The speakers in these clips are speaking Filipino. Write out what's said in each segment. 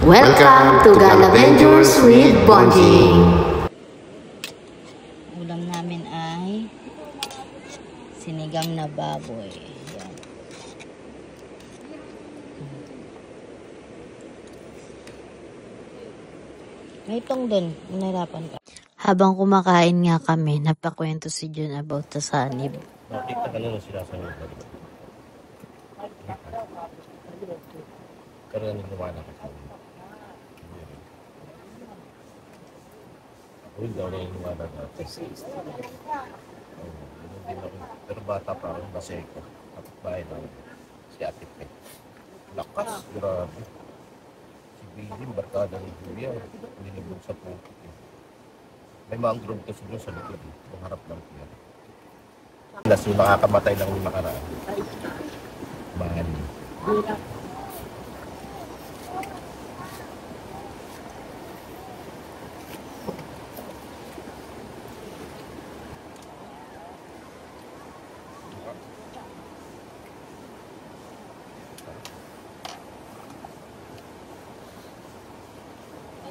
Welcome to Galavengers with Bonding. Ulam namin ay sinigang na baboy. Yan. May itong dun, nahirapan ka. Habang kumakain nga kami, napakwento si Jun about the sanib. Nakita ka na sila sa mga pero naniniwala ka sa amin. Ako hindi ako naniniwala dati. Pero bata pa ako, kasi ko. Kapit bahay na si Ate Pe. Lakas, grabe. Si Billy, barkada ni Julia, nilibog sa pukit. May mangrove kasi doon sa likod, yung harap ng piya. Plus yung nakakamatay lang yung nakaraan. Mahal.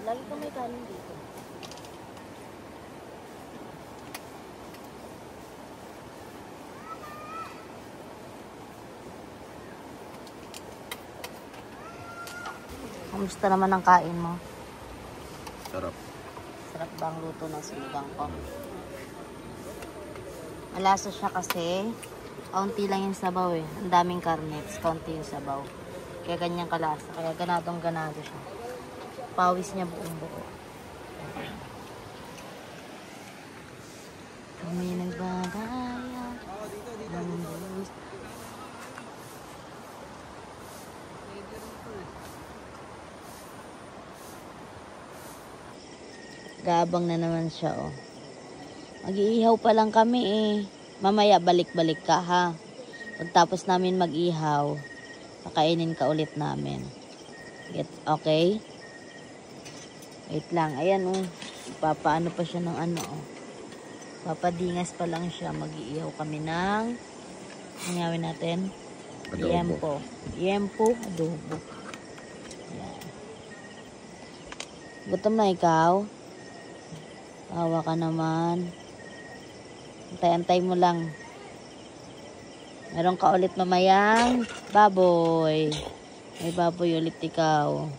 Lagi ko may kanin dito. Kamusta naman ang kain mo? Sarap. Sarap ba ang luto ng sinigang ko? Malasa siya kasi kaunti lang yung sabaw eh. Ang daming karnets, kaunti yung sabaw. Kaya ganyang kalasa. Kaya ganadong ganado siya. Pawis niya buong buo. Kami nagbagaya. Gabang na naman siya, oh. Mag-iihaw pa lang kami, eh. Mamaya, balik-balik ka, ha? Pagtapos namin mag-ihaw, pakainin ka ulit namin. Okay? Wait lang. Ayan, oh. Papaano pa siya ng ano, oh. Papadingas pa lang siya. Mag-iihaw kami ng nangyawin natin. Yempo. Yempo, adobo. Ayan. Gutom na ikaw? Tawa ka naman. Antay-antay mo lang. Meron ka ulit mamayang baboy. May baboy ulit ikaw.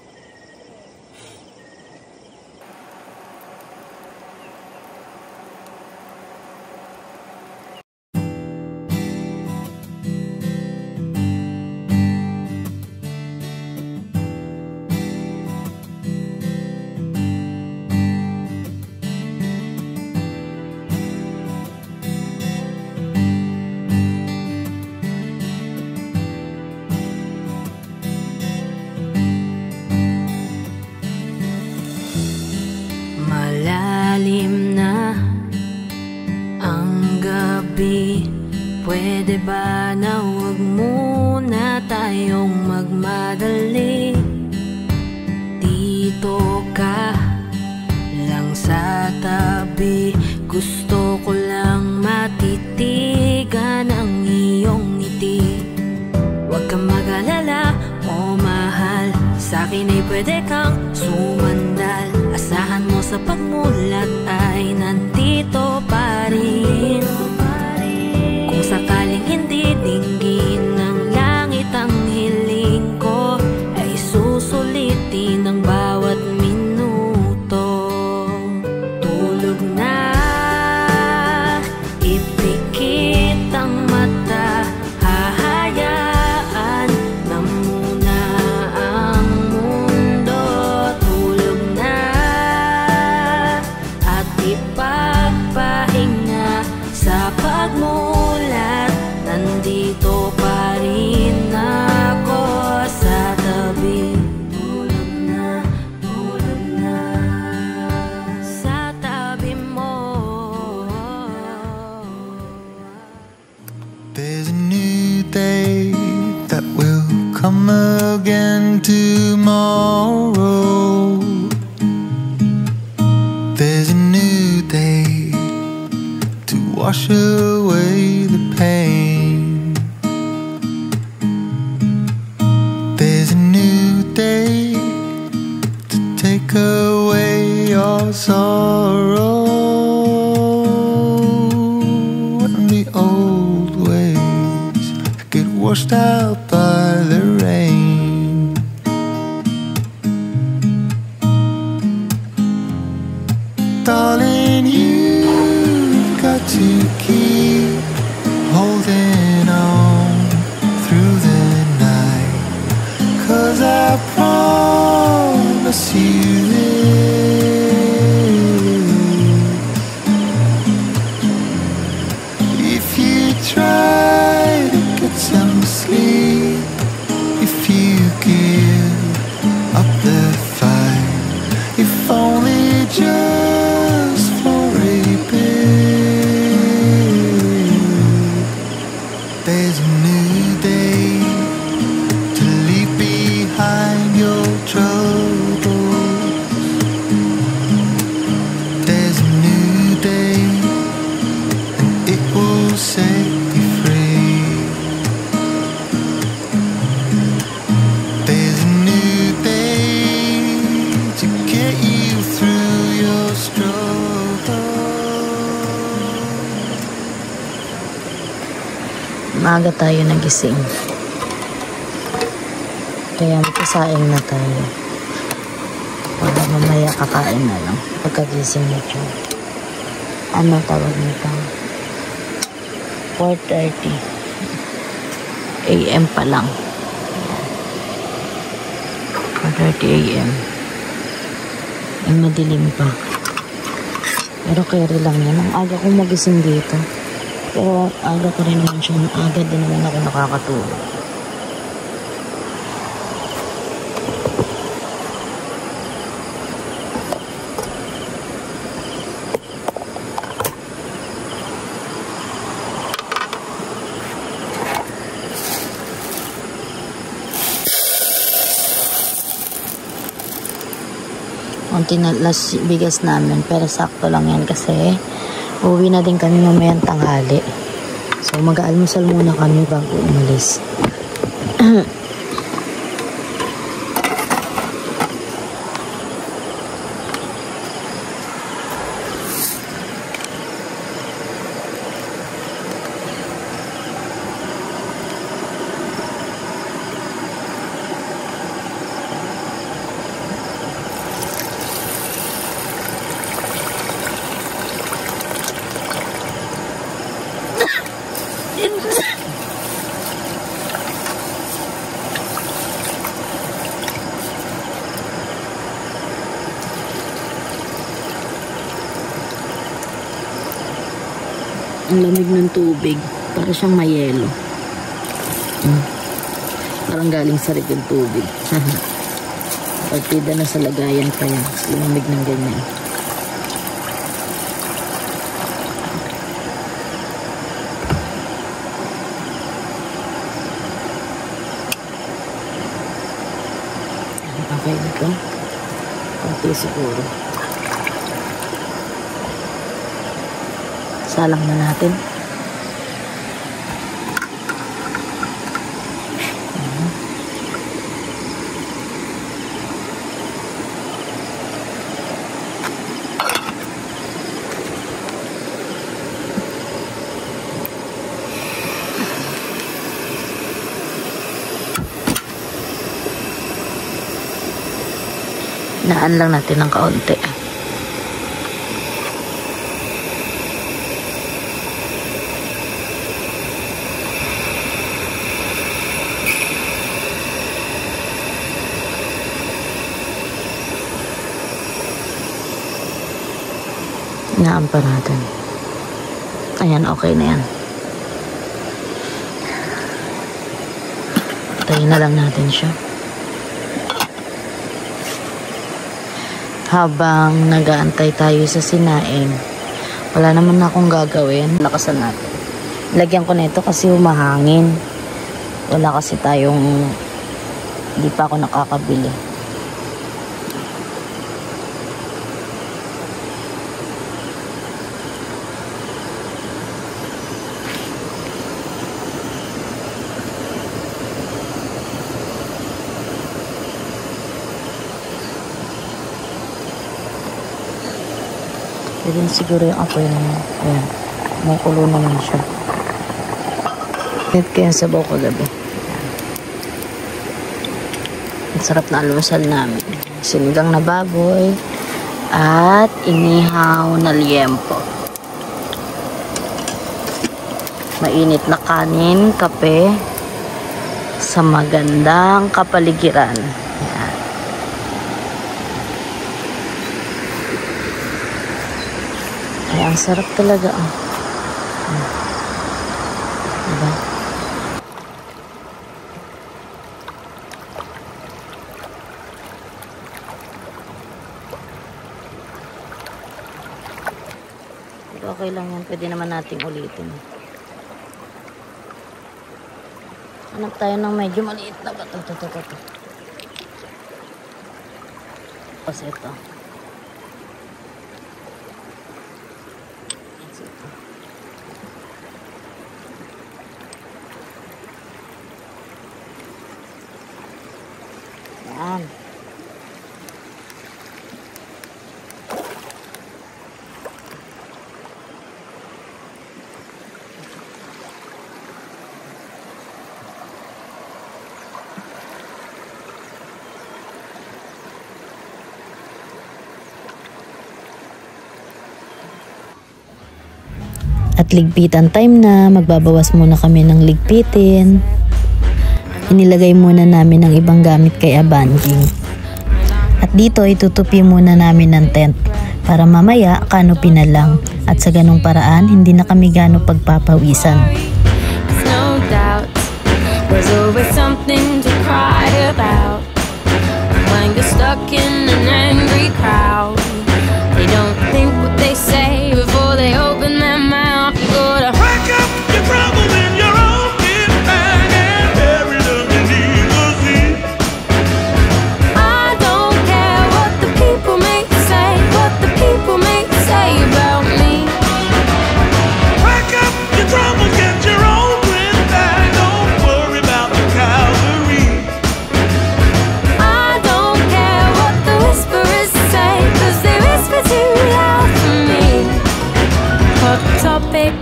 Malalim na ang gabi. Pwede ba na huwag muna tayong magmadali? Dito ka lang sa tabi. Gusto ko lang matitigan ang iyong ngiti. Huwag kang mag-alala, oh mahal. Sa'kin ay pwede kang sumandal. Asahan mo sa pagmulat ay nandito pa rin. Kung sakaling hindi dinggin ng langit ang hiling ko, ay susulitin ang bawat minuto. Tulog na, ipikit ang mata, hahayaan na muna ang mundo. Tulog na at ipagpahinga sa pagmulat. Nandito take away your sorrow, and the old ways get washed out by the rain. Darling, you've got to keep holding on through the night, 'cause I promise you this: if you try to get some sleep, if you give up the fight, if only just for a bit, there's a new day to leave behind your troubles. There's a new day, and it will set you free. There's a new day to get you through your struggle. Maaga tayo nagising. Kaya magkasaing na tayo. Para mamaya kakain na lang. Pagkagising nito. Ano tawag nito? 4:30 AM pa lang. 4:30 AM. Ang madilim pa. Pero carry lang yan. Ang aga kong magising dito. Pero aga ko rin naman siya. Aga din naman ako nakakatulog. Konti na last bigas namin, pero sakto lang yan kasi uwi na din kami mamayang tanghali. So mag-aalmusal muna kami bago umalis. Ang lamig ng tubig. Para siyang mayelo. Parang galing sa rig yung tubig. Partida na sa lagayan pa yan. Kasi lamig ng ganyan. Okay na ito. Konti siguro. Salang na natin. Naan lang natin ng kaunti. Naan pa natin. Ayan, okay na yan. Tayin na lang natin siya. Habang nag-aantay tayo sa sinain, wala naman na akong gagawin. Lakasan natin. Lagyan ko na ito kasi humahangin. Wala kasi tayong, hindi pa ako nakakabili. Pwede siguro yung apoy naman. Ayan. Makulo naman siya. Net kaya sa sabaw ko gabi. Ang sarap na almusal namin. Sinigang na baboy at inihaw na liempo. Mainit na kanin, kape sa magandang kapaligiran. Ayan. Ay, ang sarap talaga. Diba? Pero okay lang yan. Pwede naman nating ulitin. Hanap tayo ng medyo maliit na bato. Ito. Tapos ito. Yan. At ligpitan time na, magbabawas muna kami ng ligpitin. Inilagay muna namin ang ibang gamit kay Abanjing. At dito itutupi muna namin ng tent para mamaya canopy na lang. At sa ganung paraan, hindi na kami gano pagpapawisan. No doubt, there's always something to cry about. When you're stuck in an angry crowd, they don't think what they say before they open their mouth. You gotta Pack up your troubles in your own kit bag and bury them beneath the sea. I don't care what the people may say, what the people may say about me. Pack up your troubles, get your own kit bag. Don't worry about the cavalry. I don't care what the whisperers say, 'cause they whisper too loud for me. Hot topic,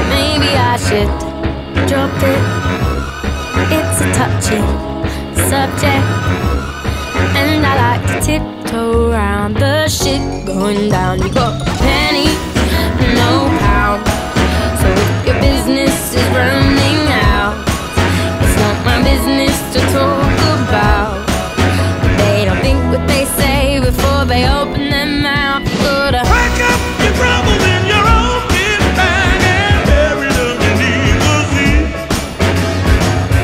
maybe I should drop it. It's a touchy subject, and I like to tiptoe around the shit going down. You got a penny, no pound, so if your business is running out, it's not my business to talk about. They don't think what they say before they open their mouth. You gotta Pack up your troubles in your own kit bag and bury them beneath the sea.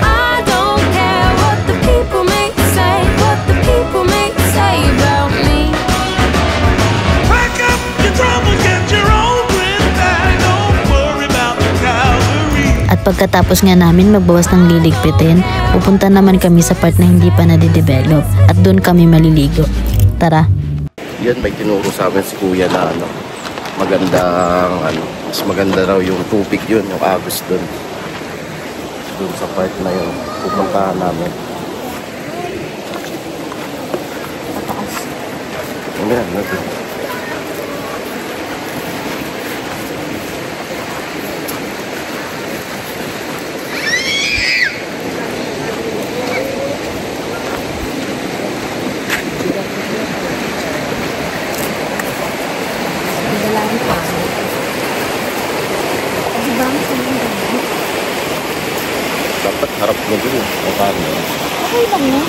I don't care what the people may say, what the people may say about me. Pack up your troubles, get your own kit bag. Don't worry about the cavalry. At pagkatapos nga namin magbawas ng liligpitin, pupunta naman kami sa part na hindi pa nade-develop at doon kami maliligo. Tara! Yan, may tinuro sa amin si Kuya na magandang mas maganda raw yung tubig yun, yung agos doon sa part na yun pupuntahan namin. Ayan, natin. Dapat harap mo dun ang camera. Okay lang yan.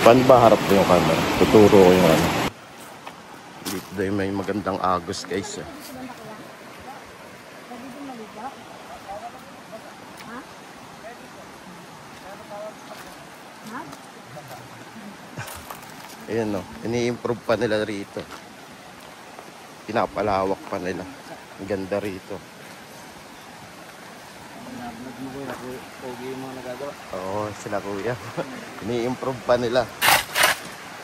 Paano ba harap mo yung camera? Tuturo ko yung dito daw may magandang agos guys. Ayan o, ini-improve pa nila rito. Pinapalawak pa nila. Ang ganda rito. Oo, sila kuya. Ini-improve pa nila.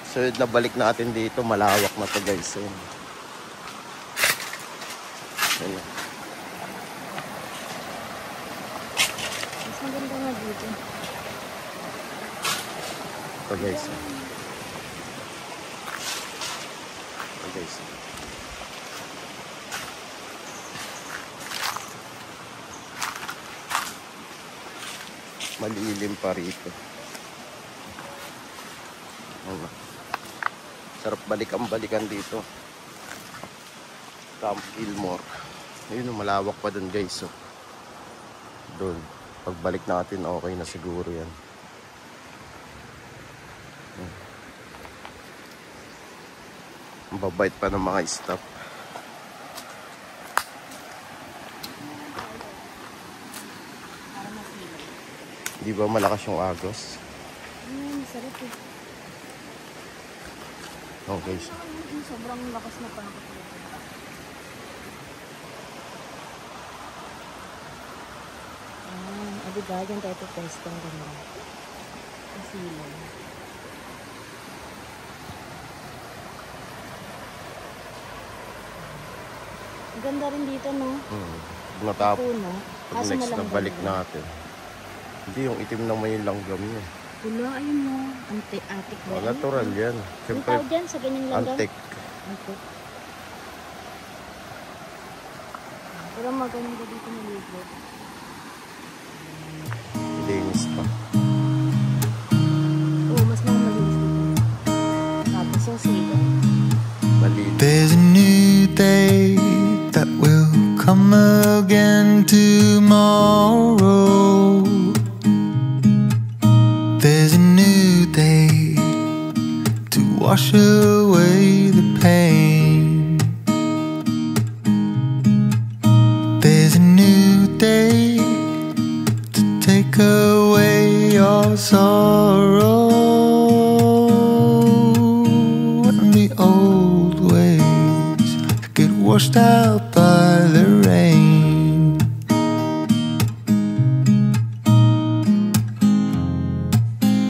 So, nabalik natin dito. Malawak na to guys. Ano? Mas maganda nga dito. Ito guys. Ito guys. Malilim pa rito. Ano? Sarap balikan dito. Camp Gilmore. Ayun, malawak pa dun guys. Oh. Doon. Pagbalik natin, okay na siguro yan. Ang babait pa ng mga staff. Di ba malakas yung agos? Sarap eh. Okay. Sobrang lakas na pa nakatulog. Diba? Diyan tayo po-test ang ganda. Ang silang. Ang ganda rin dito, no? Natapos. Puno. Pag next na balik natin. Hindi, yung itim na may langgam yun. Wala, ayun mo. Atik ba yan? Natural yan. Ang Siyempre, tawag dyan sa ganyang langgam? antik. Antik. Pero maganda dito maligo. Linis pa. Oo, mas malinis dito. Tapos yung silang. Malinis. There's a new day that will come again tomorrow. There's a new day to wash away the pain. There's a new day to take away your sorrow and the old ways get washed out by the rain.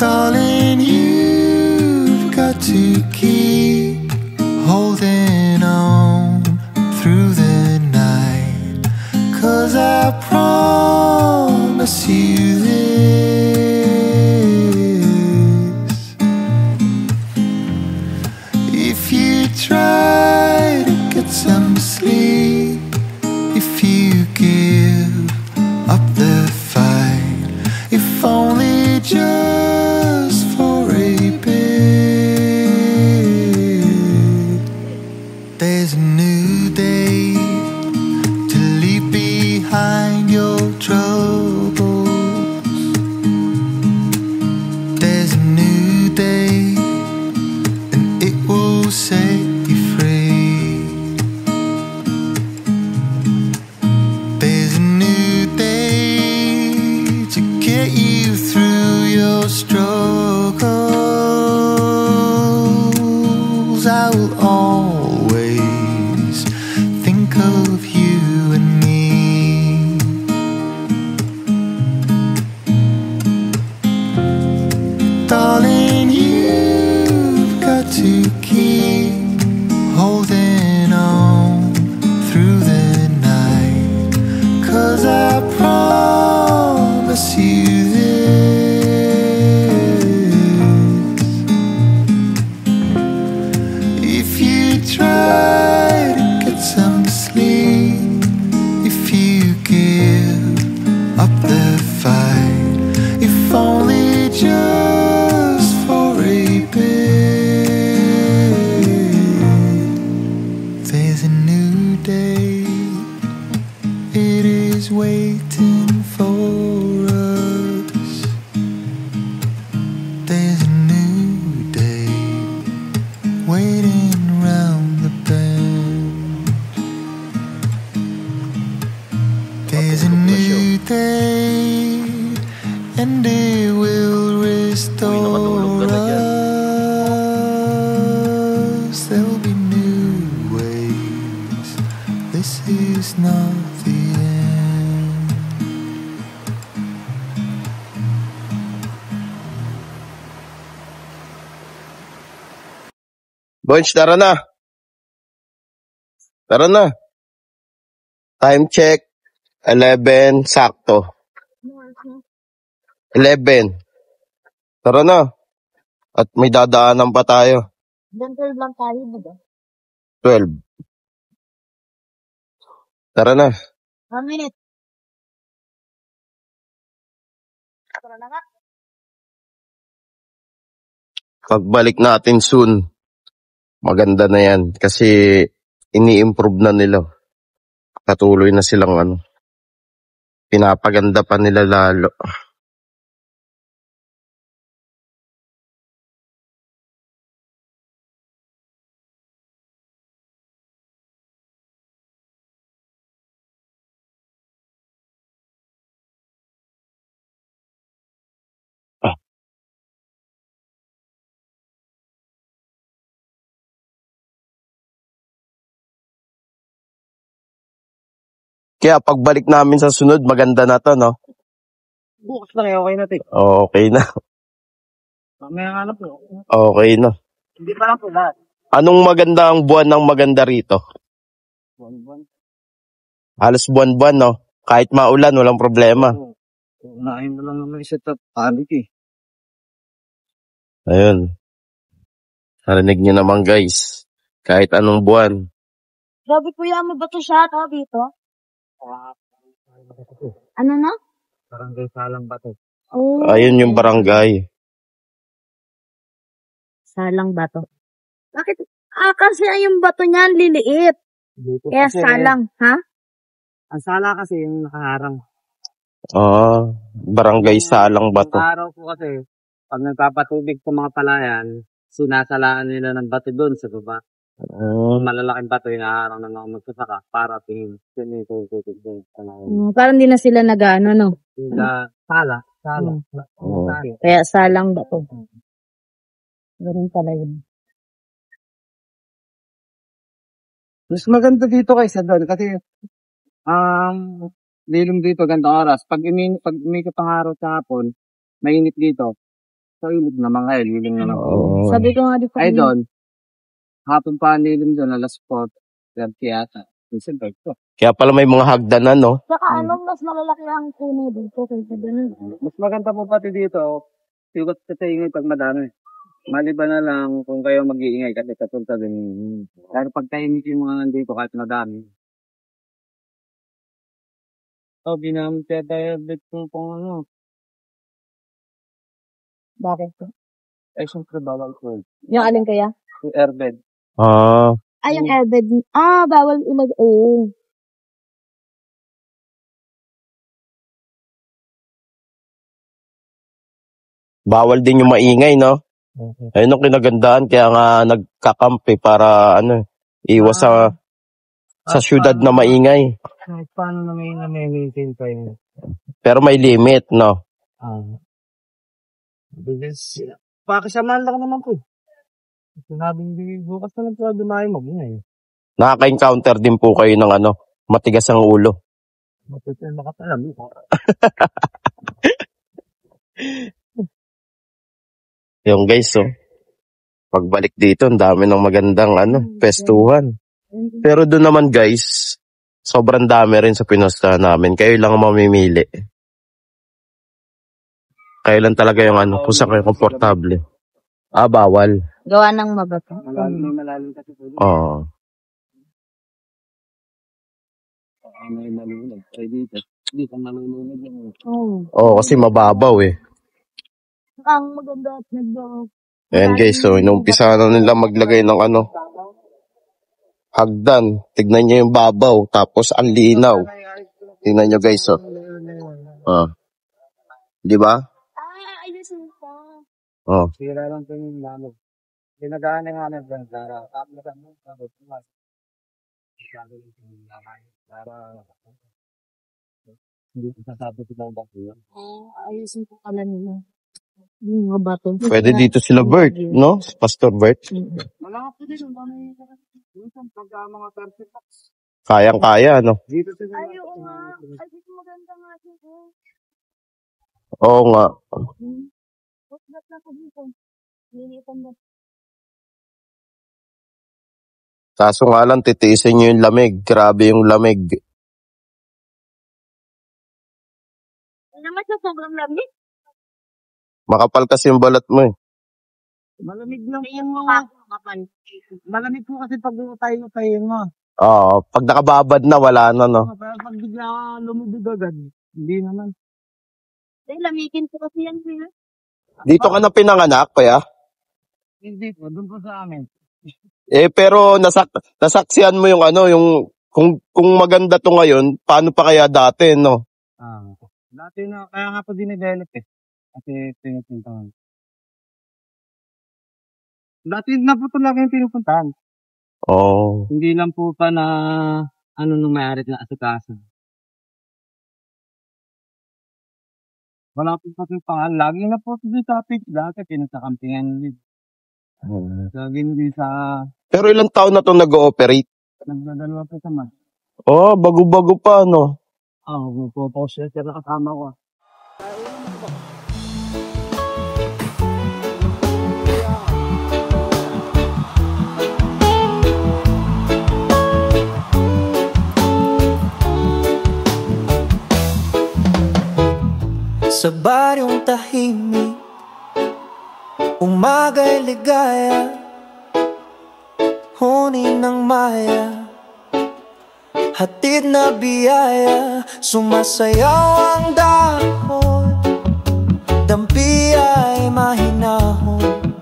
Darling, you've got to keep holding on through the night, 'cause I promise you this: if you try to get some sleep, if you give up the fight, if only just for a bit, there's a new day to leave behind your troubles. There's a new day and it will set you free. There's a new day to get you through your struggles. I will always think of you and me. Darling, you've got to keep holding on through the night, 'cause I promise you this: if you try to get some sleep, if you give up the fight, if only just for a bit, there's a new day. It is waiting for us. There's a new day waiting round the bend. There's a new day and it will restore us. There'll be new ways. This is not the end. Bunch, tara na. Tara na. Time check, 11, sakto. 11. Tara na. At may dadaanan pa tayo. Hanggang 12 lang tayo, diba? 12. Tara na. 1 minute. Tara na nga. Pagbalik natin soon, maganda na yan. Kasi ini-improve na nila. Patuloy na silang pinapaganda pa nila lalo. Kaya pagbalik namin sa sunod, maganda na to, no? Bukas na kayo, okay na, Tik. Okay na. Mamaya nga na po. Okay na. Hindi pa lang po lahat. Anong maganda ang buwan ng maganda rito? Buwan-buwan. Halos buwan-buwan, no? Kahit maulan, walang problema. Unahin mo lang naman i-set up. Panik eh. Ayun. Narinig nyo naman, guys. Kahit anong buwan. Grabe kuya, mo ba ito siya dito? Ano na? Barangay Salang Bato. Oh, Ayun yung barangay. Salang bato. Bakit? Kasi yung bato niyan liliit. Dito Kaya kasi, salang, ha? Ang sala kasi yung nakaharang. Barangay Salang Bato. Yung araw po kasi, pag nagpapatubig sa mga palayan, sinasalaan nila ng bato doon sa baba. Malalaking bato yung naharang ng mga magsasaka para tingin. Sinitututug doon sa mga. Parang di na sila nag-ano, no? Sala. Oo. Kaya salang bato. Ganun pala yun. Mas maganda dito kaysa doon kasi lilim dito gandang oras. Pag umikot ang araw sa hapon, mainit dito. So, init naman kayo, lilim na lang. Oo. Sabi ko nga di pa. Ay doon, hapon pa ang lilim doon, alas 4, 30 yata. Minsan ko. Kaya pala may mga hagdanan, no? Saka mas malalaki ang puno dito kaysa ganun. Mas maganda po pati dito, sigot sa ingay pag madami. Maliban na lang kung kayo mag-iingay kasi katulad din. Pero pag tahimik yung mga nandito kahit madami. Ginamit kaya tayo kung ano. Bakit? Siyempre bawal ko. Yung alin kaya? Yung airbed. Yung airbed. Bawal oo. Bawal din yung maingay, no? Ayun ang kinagandaan. Kaya nga nagkakampi para iwas sa syudad na maingay. Paano na may maintain pa yun? Pero may limit, no? Bilis. Pakisamahan lang naman po. Sinabing bukas na lang po dumayo mag-ingay. Nakaka-encounter din po kayo ng matigas ang ulo. Matutin makatalam. Yung guys, pagbalik dito, ang dami ng magandang pestuhan. Pero doon naman guys, sobrang dami rin sa pinustahan namin. Kayo lang ang mamimili. Kayo lang talaga yung kung saan kayo komportable. Bawal. Gawa ng mabato. Malalim kasi po. Oo. May malulog. Ay dito. Dito malulunod lang. Oo, kasi mababaw eh. Ang maganda at nagbaw. Ayan guys, inumpisa na nila maglagay ng hagdan. Tignan nyo yung babaw, tapos ang linaw. Tignan nyo guys, di ba? Ayusin pa. Sira lang ito yung lamog. Pinagaan na nga na yung para hindi sasabi ko lang bato yun. Ayusin po pala nila. Yung mga bato. Pwede dito sila Bert, no? Pastor Bert. Wala po din. Minsan pagka mga 30 bucks. Kayang-kaya, no? Dito sila. Ayaw nga. Ay, dito maganda nga siya. Oo nga. Ba't na ko dito? Lilitan na. Kaso nga lang, titiisin nyo yung lamig. Grabe yung lamig. naman sa sobrang lamig. Makapal kasi yung balat mo eh. Malamig lang yung mga kapal. Malamig po kasi pag tayo mo. Oo, pag nakababad na, wala na, no? Pero pag bigla lumubog agad, hindi naman. Lamigin po kasi yan sila. Dito ka na pinanganak, kaya? Hindi po, doon po sa amin. Pero nasaksihan mo yung ano, yung kung maganda to ngayon, paano pa kaya dati, no? Dati na, kaya nga po dinevelop eh. Kasi pinupuntahan. Dati na po ito lang yung pinupuntahan. Oh. Hindi lang po pa na nung may-ari na asikaso. Wala po pa yung pangalan. Lagi na po sa topic. Dati pinasakampingan din. Lagi din sa... Pero ilang taon na to nag-ooperate? Nagdadalawa po sa mas. Oh, bago-bago pa, no? Po po siya nakasama ko. Sa baryong tahimik, umaga'y ligaya, hunin ng maya, hatid na biyaya, sumasayaw ang dahon, dampi ay mahinahon,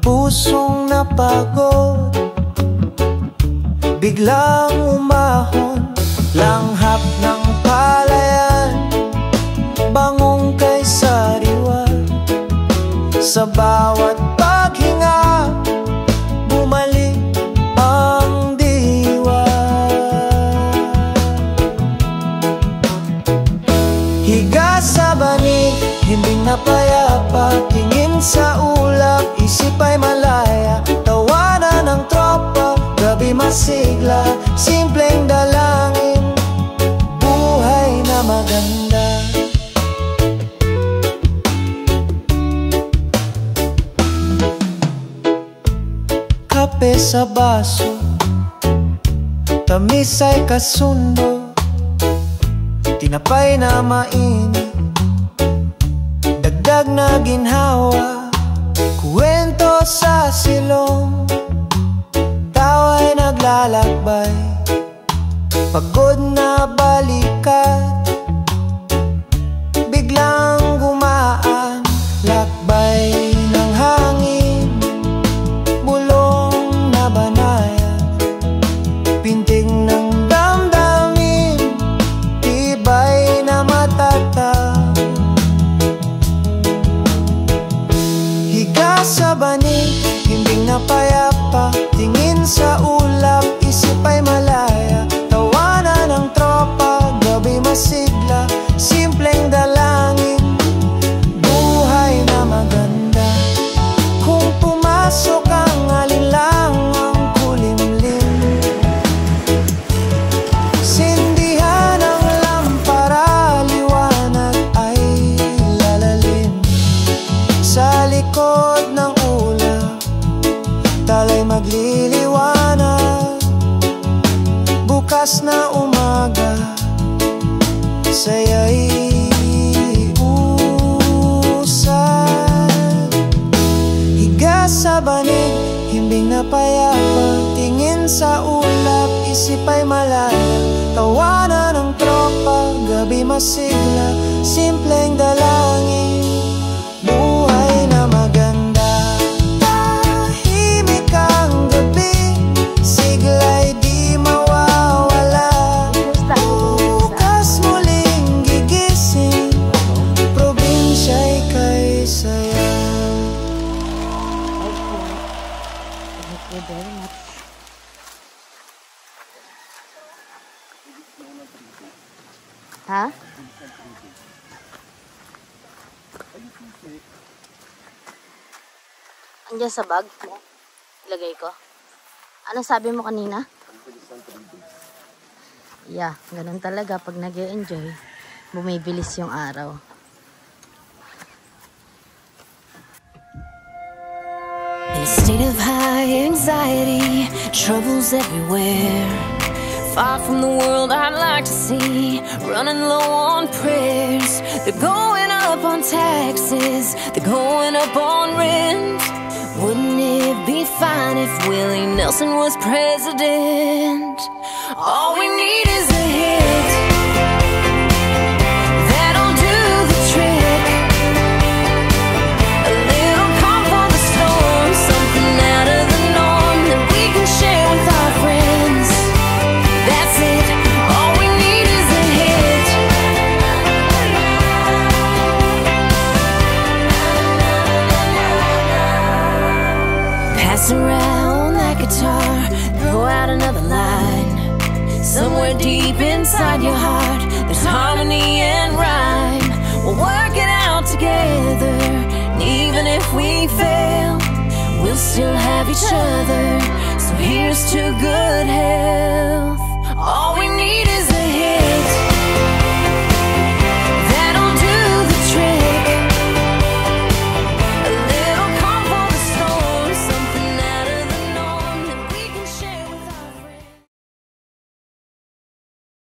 pusong napagod, biglang umahon, langhap ng palayan, bangong kay sariwa, sa bawat paghinga, bumalik ang diwa. Higa sa banig, himbing na payapa, tingin sa ulap, isip ay malaya, tawanan ng tropa, gabi masigla, simpleng dalangin, buhay na maganda. Kape sa baso, tamis ay kasundo, tinapay na mainit, dagdag na ginhawa, kwento sa silong, tawa'y naglalakbay, pagod na balikat, biglang gumaan, lakbay ng hangin, bulong na banayad, pintig ng damdamin, tibay na matatag. Higa sa banig, himbing na payapa, tingin sa ulap, isip ay malaya, tawanan ng tropa, gabi masigla, simpleng dalangin, buhay na maganda. Kung pumasok ang alinlangang kulimlim, sindihan ang lampara, liwanag ay lalalim. Sa likod ng ulap, talay magliliwanag, bukas na umaga, saya'y usad. Higa sa banig, himbing na payapa, tingin sa ulap, isip ay malaya, tawanan ng tropa, gabi masigla, simpleng dalangin, buhay na maganda. Tahimik ang gabi, sigla'y di mawawala, bukas muling gigising, probinsya'y kay saya. Thank you very much. Ha? Andiyan sa bag mo. Ilagay ko. Ano sabi mo kanina? Yeah, ganun talaga. Pag nag-e-enjoy, bumibilis yung araw. In a state of high anxiety, troubles everywhere. Far from the world I'd like to see, running low on prayers. They're going up on taxes, they're going up on rent. Wouldn't it be fine if Willie Nelson was president? All we need is a hit that'll do the trick. A little calm for the storm, something out of the norm that we can share with our friends. That's it, all we need is a hit. Pass around that guitar, throw out another line. Somewhere deep inside your heart, there's harmony and rhyme. We'll work it out together, and even if we fail, we'll still have each other. So here's to good health.